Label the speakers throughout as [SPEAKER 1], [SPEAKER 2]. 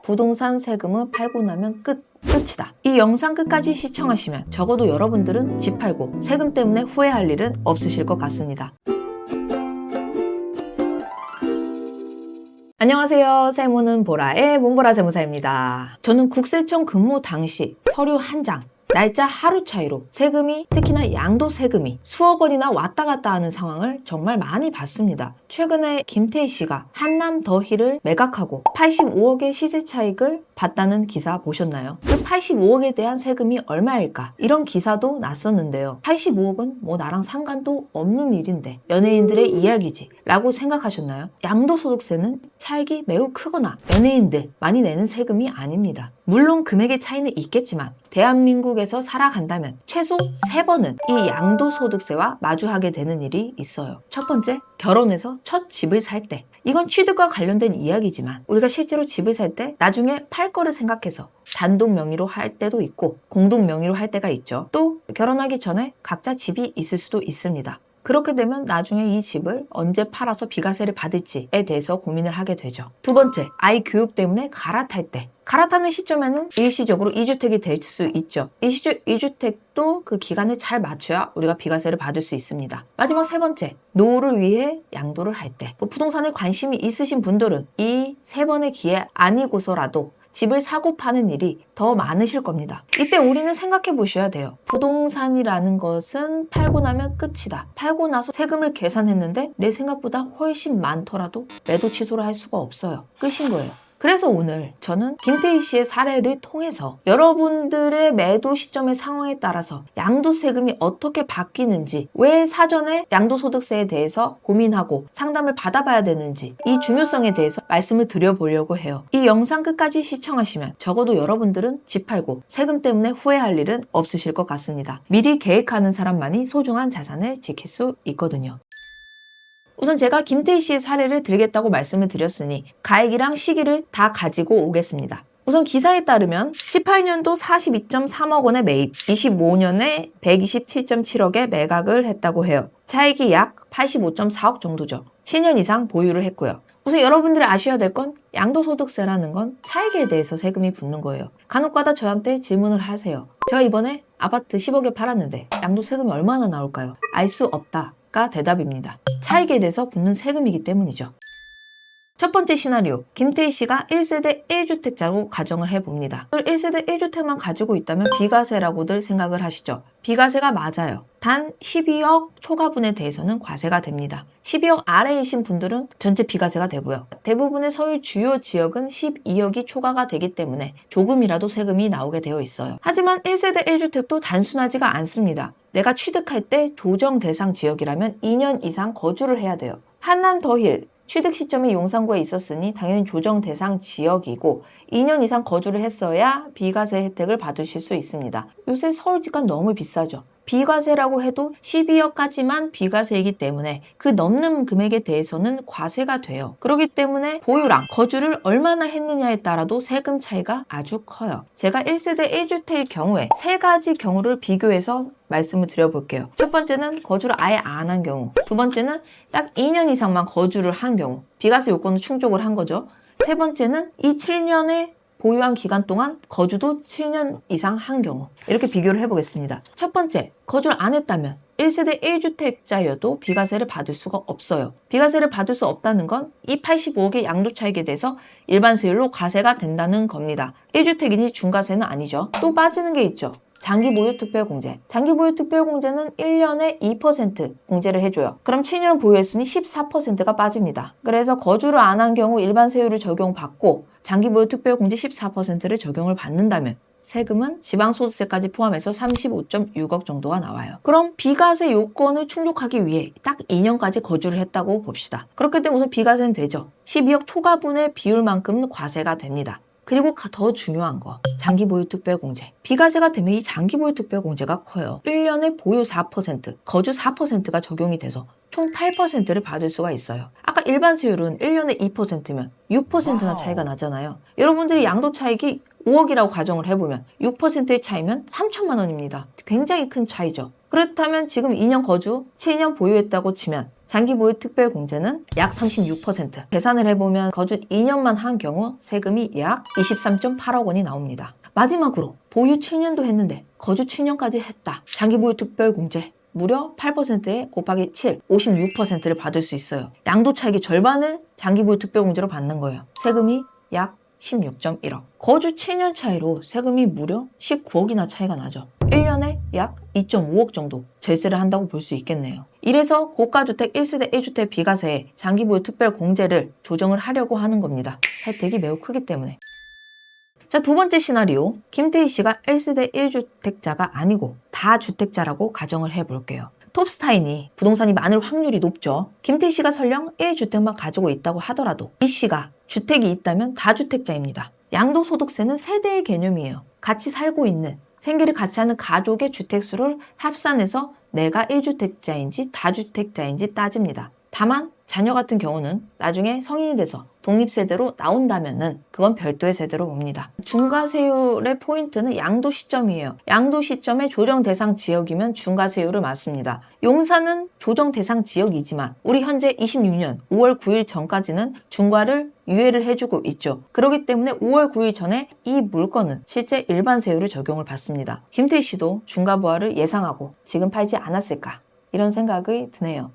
[SPEAKER 1] 부동산 세금을 팔고 나면 끝이다. 이 영상 끝까지 시청하시면 적어도 여러분들은 집 팔고 세금 때문에 후회할 일은 없으실 것 같습니다. 안녕하세요. 세무는 보라의 문보라 세무사입니다. 저는 국세청 근무 당시 서류 한 장, 날짜 하루 차이로 세금이, 특히나 양도세금이 수억 원이나 왔다 갔다 하는 상황을 정말 많이 봤습니다. 최근에 김태희 씨가 한남 더힐을 매각하고 85억의 시세 차익을 봤다는 기사 보셨나요? 그 85억에 대한 세금이 얼마일까? 이런 기사도 났었는데요. 85억은 뭐 나랑 상관도 없는 일인데 연예인들의 이야기지 라고 생각하셨나요? 양도소득세는 차익이 매우 크거나 연예인들 많이 내는 세금이 아닙니다. 물론 금액의 차이는 있겠지만 대한민국에서 살아간다면 최소 3번은 이 양도소득세와 마주하게 되는 일이 있어요. 첫 번째, 결혼해서 첫 집을 살 때. 이건 취득과 관련된 이야기지만 우리가 실제로 집을 살 때 나중에 팔 거를 생각해서 단독 명의로 할 때도 있고 공동 명의로 할 때가 있죠. 또 결혼하기 전에 각자 집이 있을 수도 있습니다. 그렇게 되면 나중에 이 집을 언제 팔아서 비과세를 받을지에 대해서 고민을 하게 되죠. 두 번째, 아이 교육 때문에 갈아탈 때. 갈아타는 시점에는 일시적으로 2주택이 될 수 있죠. 일시적 2주택도 그 기간에 잘 맞춰야 우리가 비과세를 받을 수 있습니다. 마지막 세 번째, 노후를 위해 양도를 할 때. 부동산에 관심이 있으신 분들은 이 3번의 기회 아니고서라도 집을 사고 파는 일이 더 많으실 겁니다. 이때 우리는 생각해 보셔야 돼요. 부동산이라는 것은 팔고 나면 끝이다. 팔고 나서 세금을 계산했는데 내 생각보다 훨씬 많더라도 매도 취소를 할 수가 없어요. 끝인 거예요. 그래서 오늘 저는 김태희 씨의 사례를 통해서 여러분들의 매도 시점의 상황에 따라서 양도세금이 어떻게 바뀌는지, 왜 사전에 양도소득세에 대해서 고민하고 상담을 받아봐야 되는지, 이 중요성에 대해서 말씀을 드려보려고 해요. 이 영상 끝까지 시청하시면 적어도 여러분들은 집 팔고 세금 때문에 후회할 일은 없으실 것 같습니다. 미리 계획하는 사람만이 소중한 자산을 지킬 수 있거든요. 우선 제가 김태희 씨의 사례를 들겠다고 말씀을 드렸으니 가액이랑 시기를 다 가지고 오겠습니다. 우선 기사에 따르면 18년도 42.3억 원의 매입, 25년에 127.7억에 매각을 했다고 해요. 차익이 약 85.4억 정도죠. 7년 이상 보유를 했고요. 우선 여러분들이 아셔야 될 건 양도소득세라는 건 차익에 대해서 세금이 붙는 거예요. 간혹가다 저한테 질문을 하세요. 제가 이번에 아파트 10억에 팔았는데 양도세금이 얼마나 나올까요? 알 수 없다. 가 대답입니다. 차익에 대해서 붙는 세금이기 때문이죠. 첫 번째 시나리오, 김태희 씨가 1세대 1주택자로 가정을 해봅니다. 1세대 1주택만 가지고 있다면 비과세라고들 생각을 하시죠. 비과세가 맞아요. 단 12억 초과분에 대해서는 과세가 됩니다. 12억 아래이신 분들은 전체 비과세가 되고요. 대부분의 서울 주요 지역은 12억이 초과가 되기 때문에 조금이라도 세금이 나오게 되어 있어요. 하지만 1세대 1주택도 단순하지가 않습니다. 내가 취득할 때 조정 대상 지역이라면 2년 이상 거주를 해야 돼요. 한남 더힐 취득 시점이 용산구에 있었으니 당연히 조정 대상 지역이고 2년 이상 거주를 했어야 비과세 혜택을 받으실 수 있습니다. 요새 서울 집값 너무 비싸죠. 비과세라고 해도 12억까지만 비과세이기 때문에 그 넘는 금액에 대해서는 과세가 돼요. 그렇기 때문에 보유랑 거주를 얼마나 했느냐에 따라도 세금 차이가 아주 커요. 제가 1세대 1주택일 경우에 3가지 경우를 비교해서 말씀을 드려볼게요. 첫 번째는 거주를 아예 안 한 경우, 두 번째는 딱 2년 이상만 거주를 한 경우, 비과세 요건을 충족을 한 거죠. 세 번째는 이 7년의 보유한 기간 동안 거주도 7년 이상 한 경우, 이렇게 비교를 해보겠습니다. 첫 번째, 거주를 안 했다면 1세대 1주택자여도 비과세를 받을 수가 없어요. 비과세를 받을 수 없다는 건 이 85억의 양도차익에 대해서 일반 세율로 과세가 된다는 겁니다. 1주택이니 중과세는 아니죠. 또 빠지는 게 있죠. 장기보유특별공제. 장기보유특별공제는 1년에 2% 공제를 해줘요. 그럼 7년 보유했으니 14%가 빠집니다. 그래서 거주를 안 한 경우 일반 세율을 적용받고 장기보유특별공제 14%를 적용을 받는다면 세금은 지방소득세까지 포함해서 35.6억 정도가 나와요. 그럼 비과세 요건을 충족하기 위해 딱 2년까지 거주를 했다고 봅시다. 그렇기 때문에 우선 비과세는 되죠. 12억 초과분의 비율만큼은 과세가 됩니다. 그리고 더 중요한 거, 장기보유특별공제. 비과세가 되면 이 장기보유특별공제가 커요. 1년에 보유 4%, 거주 4%가 적용이 돼서 총 8%를 받을 수가 있어요. 아까 일반 세율은 1년에 2%면 6%나 차이가 나잖아요. 여러분들이 양도 차익이 5억이라고 가정을 해보면 6%의 차이면 3천만 원입니다. 굉장히 큰 차이죠. 그렇다면 지금 2년 거주, 7년 보유했다고 치면 장기 보유 특별 공제는 약 36%. 계산을 해보면 거주 2년만 한 경우 세금이 약 23.8억 원이 나옵니다. 마지막으로 보유 7년도 했는데 거주 7년까지 했다. 장기 보유 특별 공제 무려 8%에 곱하기 7, 56%를 받을 수 있어요. 양도 차익의 절반을 장기 보유 특별 공제로 받는 거예요. 세금이 약 16.1억. 거주 7년 차이로 세금이 무려 19억이나 차이가 나죠. 1년에 약 2.5억 정도 절세를 한다고 볼 수 있겠네요. 이래서 고가주택 1세대 1주택 비과세에 장기보유 특별 공제를 조정을 하려고 하는 겁니다. 혜택이 매우 크기 때문에. 자, 두 번째 시나리오. 김태희 씨가 1세대 1주택자가 아니고 다주택자라고 가정을 해볼게요. 톱스타이니 부동산이 많을 확률이 높죠. 김태희 씨가 설령 1주택만 가지고 있다고 하더라도 이 씨가 주택이 있다면 다주택자입니다. 양도소득세는 세대의 개념이에요. 같이 살고 있는, 생계를 같이 하는 가족의 주택수를 합산해서 내가 1주택자인지 다주택자인지 따집니다. 다만 자녀 같은 경우는 나중에 성인이 돼서 독립세대로 나온다면은 그건 별도의 세대로 봅니다. 중과세율의 포인트는 양도 시점이에요. 양도 시점의 조정 대상 지역이면 중과세율을 맞습니다. 용산은 조정 대상 지역이지만 우리 현재 26년 5월 9일 전까지는 중과를 유예를 해주고 있죠. 그렇기 때문에 5월 9일 전에 이 물건은 실제 일반 세율을 적용을 받습니다. 김태희 씨도 중과 부활을 예상하고 지금 팔지 않았을까? 이런 생각이 드네요.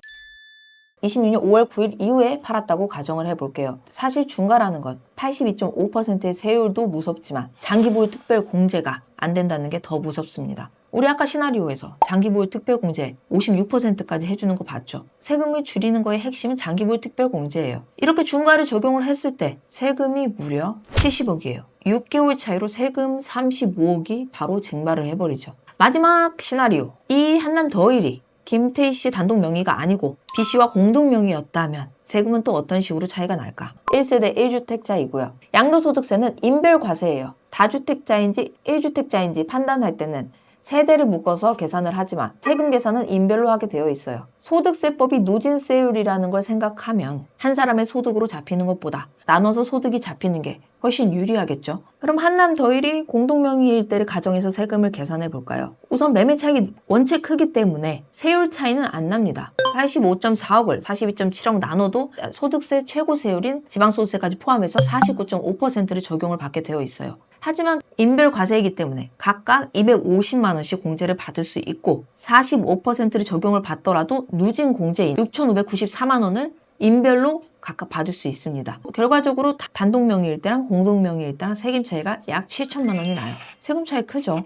[SPEAKER 1] 26년 5월 9일 이후에 팔았다고 가정을 해볼게요. 사실 중과라는 것 82.5%의 세율도 무섭지만 장기보유 특별 공제가 안 된다는 게 더 무섭습니다. 우리 아까 시나리오에서 장기보유 특별 공제 56%까지 해주는 거 봤죠? 세금을 줄이는 거의 핵심은 장기보유 특별 공제예요. 이렇게 중과를 적용을 했을 때 세금이 무려 70억이에요. 6개월 차이로 세금 35억이 바로 증발을 해버리죠. 마지막 시나리오. 이 한남 더일이 김태희 씨 단독 명의가 아니고 B 씨와 공동 명의였다면 세금은 또 어떤 식으로 차이가 날까? 1세대 1주택자이고요. 양도소득세는 인별과세예요. 다주택자인지 1주택자인지 판단할 때는 세대를 묶어서 계산을 하지만 세금 계산은 인별로 하게 되어 있어요. 소득세법이 누진세율이라는 걸 생각하면 한 사람의 소득으로 잡히는 것보다 나눠서 소득이 잡히는 게 훨씬 유리하겠죠. 그럼 한남 더일이 공동명의일 때를 가정해서 세금을 계산해 볼까요? 우선 매매 차익이 원체 크기 때문에 세율 차이는 안 납니다. 85.4억을 42.7억 나눠도 소득세 최고 세율인 지방소득세까지 포함해서 49.5%를 적용을 받게 되어 있어요. 하지만 인별 과세이기 때문에 각각 250만 원씩 공제를 받을 수 있고 45%를 적용을 받더라도 누진 공제인 6,594만 원을 인별로 각각 받을 수 있습니다. 결과적으로 단독 명의일 때랑 공동 명의일 때랑 세금 차이가 약 7천만 원이 나요. 세금 차이 크죠?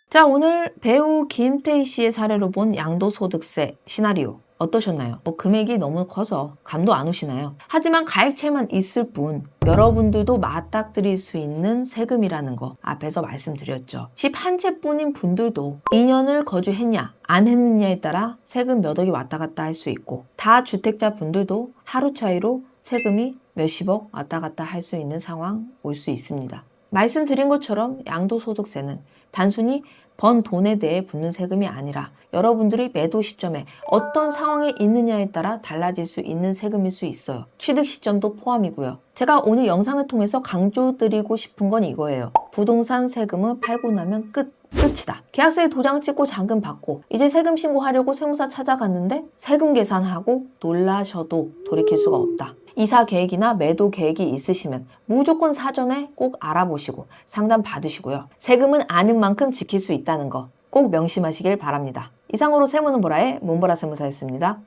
[SPEAKER 1] 자, 오늘 배우 김태희 씨의 사례로 본 양도소득세 시나리오 어떠셨나요? 금액이 너무 커서 감도 안 오시나요? 하지만 가액체만 있을 뿐 여러분들도 맞닥뜨릴 수 있는 세금이라는 거 앞에서 말씀드렸죠. 집 한 채뿐인 분들도 2년을 거주했냐 안 했느냐에 따라 세금 몇 억이 왔다 갔다 할 수 있고 다주택자 분들도 하루 차이로 세금이 몇십억 왔다 갔다 할 수 있는 상황 올 수 있습니다. 말씀드린 것처럼 양도소득세는 단순히 번 돈에 대해 붙는 세금이 아니라 여러분들이 매도 시점에 어떤 상황에 있느냐에 따라 달라질 수 있는 세금일 수 있어요. 취득 시점도 포함이고요. 제가 오늘 영상을 통해서 강조드리고 싶은 건 이거예요. 부동산 세금을 팔고 나면 끝이다. 계약서에 도장 찍고 잔금 받고 이제 세금 신고하려고 세무사 찾아갔는데 세금 계산하고 놀라셔도 돌이킬 수가 없다. 이사 계획이나 매도 계획이 있으시면 무조건 사전에 꼭 알아보시고 상담 받으시고요. 세금은 아는 만큼 지킬 수 있다는 거 꼭 명심하시길 바랍니다. 이상으로 세무는 보라의 문보라 세무사였습니다.